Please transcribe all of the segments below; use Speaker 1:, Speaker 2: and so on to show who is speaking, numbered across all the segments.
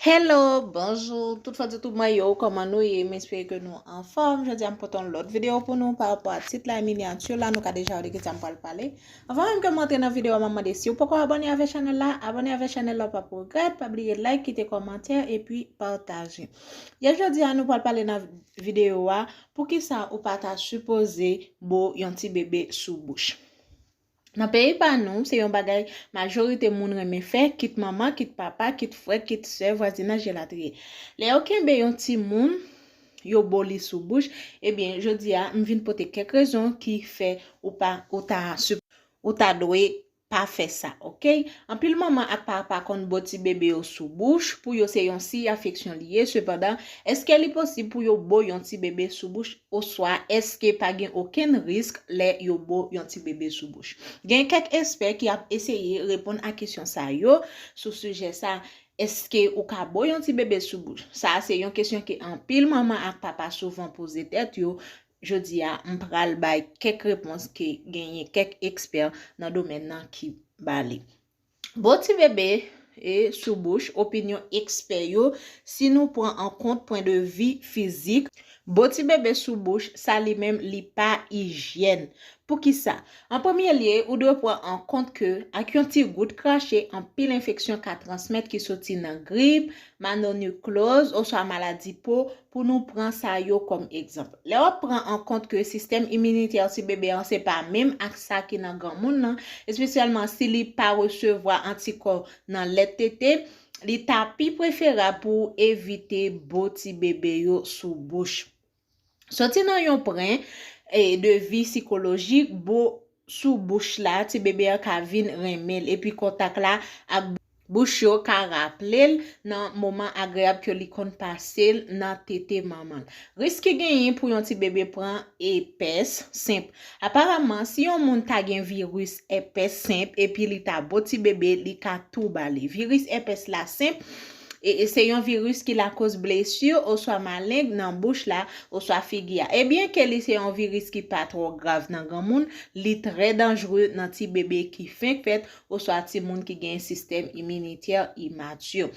Speaker 1: Hello, bonjour, tout fwa di tout mayo, koman nou ye, m'espere ke nou en forme. Je di am poton lot video pou nou par rapport a tit la miniature la nou ka deja ou de ki tam pal pale. Avant même que montre nan video maman de si ou poko abonne avec channel la, abonne avec channel la pa pou regret, pa oublier like, quitter commentaire et puis partager. Ya jodi a nou pal pale nan video a pou ki sa ou pata suppose bo yon ti bébé sous bouche. Dans pays pa nous, c'est un bagay majorité moun reme fait, kit maman, kit papa, kit frère, kit sœur, voisinage gelatrie. Les aucun be yon ti moun yo boli sous bouche, eh bien, je dis a, m'vin pote quelques raisons qui fait ou pas ou ta doué pas faire ça, ok? En pile maman ak papa kon boti bébé yo sous bouche pour yo se yon si affection liée. Cependant, est-ce qu'elle est possible pour yo bo yon ti bébé sous bouche ou soit est-ce que pas gen aucun risque les yo bo yon ti bébé sous bouche? Gen quelques experts qui a essayé répondre à question ça yo sur sujet ça. Est-ce que ou ka bo yon ti bébé sous bouche? Ça c'est une question que en pile maman ak papa souvent pose tête yo. Je dis à m'pral bay quelques réponses qui gagne quelques experts dans domaine nan qui bali. Boti bébé et sous bouche, opinion expert yo, si nous prenons en compte point de vue physique, boti bébé sous bouche, ça lui-même li pas hygiène. Pour qui ça? En premier lieu, ou doit prendre en compte que ak yon ti goutte craché en pile infection ka transmettre qui sorti nan grippe, mononucléose ou soit maladie peau pour nous prendre ça yo comme exemple. Là on prend en compte que système immunitaire si bébé c'est pas même ak ça qui nan grand moun nan, spécialement si li pas recevoir anticorps nan lait tété, li tapi préférable pour éviter boti bébé yo sous bouche. Sorti nan yon pren et de vie psychologique bo sous bouche là ti bébé ka vin remel et puis contact là ak bouche yo ka rappel nan moment agréable que li kon passel nan tété maman. Risque gagné pour yon ti bébé prend épaisse simple. Apparemment si yon moun ta gen virus épaisse simple et puis li ta boti bébé li ka tout balé. Virus épaisse la simple et c'est un virus qui la cause blessure ou soit maligne dans bouche là ou soit figia. Et bien que c'est un virus qui pas trop grave dans grand monde, li très dangereux dans ti bébé qui fait ou soit ti moun qui gagne un système immunitaire immature.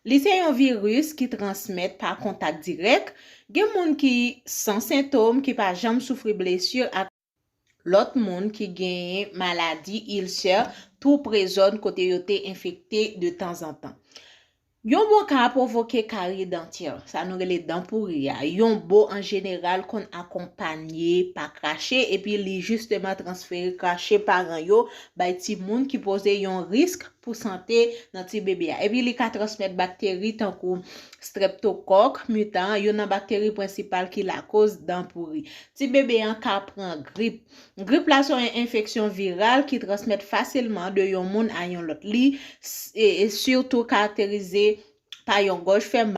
Speaker 1: Li c'est un virus qui transmet par contact direct. Gen moun qui sans symptômes qui pas jamais souffrir blessure à l'autre monde qui gagne maladie ulcère tout présente côté yoté infecté de temps en temps. Yon bon ka provoquer carie dentaire, ça nous les dents pourries. Yon bon en général qu'on accompagné par cracher et puis li justement transférer cracher par yo bay ti moun qui pose yon risque pour santé dans ti bébé. Et puis li ka transmettre bactéries tant que streptocoque mutant, yon nan bactérie principale qui la cause dents pourries. Ti bébé en ka prend grippe. Grippe là c'est une infection virale qui transmet facilement de yon moun à yon lot li et surtout caractérisé par yon gorge ferme,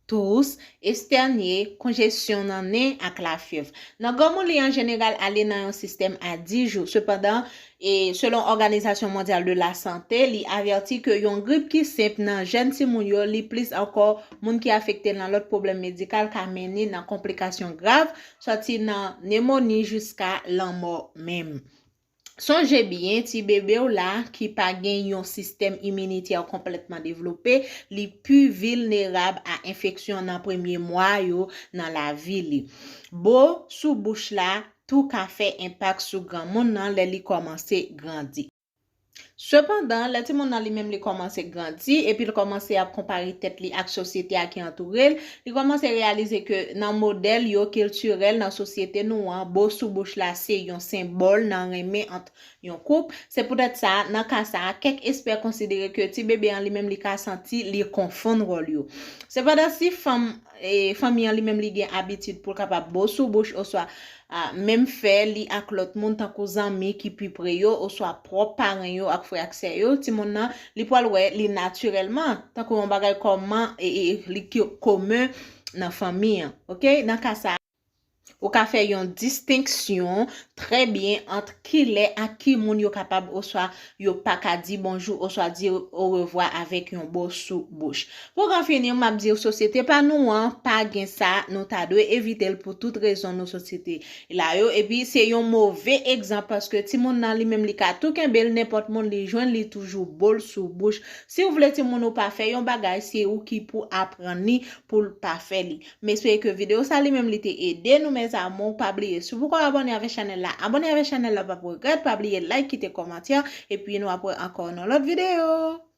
Speaker 1: tous, esternier, congestion nan nez ak la fièvre. Nan gomo li en général aller dans un système à 10 jours. Cependant, et selon Organisation mondiale de la santé, li averti que yon grippe qui simple nan jeune ti moun yo li plus encore moun qui affecté dans l'autre problème médical ka mené dans complications graves, sorti nan pneumonie jusqu'à la mort même. Songez bien, ti bébé ou là qui pas gen yon système immunitaire complètement développé, li plus vulnérable à infection dans premier mois yo dans la vie li. Bo sous bouche là, tout ka fait impact sur grand monde nan le li commencer grandir. Cependant, le ti moun nan li même li commence grandir et puis il commence à comparer tête li ak société qui entoure, il commence à réaliser que dans modèle yo culturel dans société nou an, bo sous bouche là c'est yon symbole nan remè entre yon couple. C'est peut-être ça dans cas ça quelques experts considèrent que ti bébé en li même li ka senti li confondre rôle yo. Cependant si femme et famille en li même li gen habitude pour capable bo sous bouche ou soit même fait li ak l'autre monde tant que amis qui plus près yo ou soit propre parents yo ak frère ak sœur yo ti moun nan li poil wè li naturellement tant que on bagay comment et li commun dans famille. OK dans cas ça ou ka fait une distinction très bien entre qui l'est à qui moun yo capable ou soit yo pas ka di bonjour ou soit dire au revoir avec un beau sous bouche. Pour en finir, m'a dire société pas nous pas gen ça, nous ta doit éviter pour toute raison nos société. Là yo et puis c'est un mauvais exemple parce que ti moun nan li même li ka tout ken bel n'importe moun li joine li toujours bol sous bouche. Si vous voulez ti moun ou pas faire yon bagay c'est ou qui pour apprendre ni pour pas faire li. Mais c'est que vidéo ça li même li te aider nous mes amours pas oublier. Si vous abonner avec chaîne là, abonnez avec chaîne là pas pour regret, pas oublier like, quitter commentaire et puis nous après encore dans l'autre vidéo.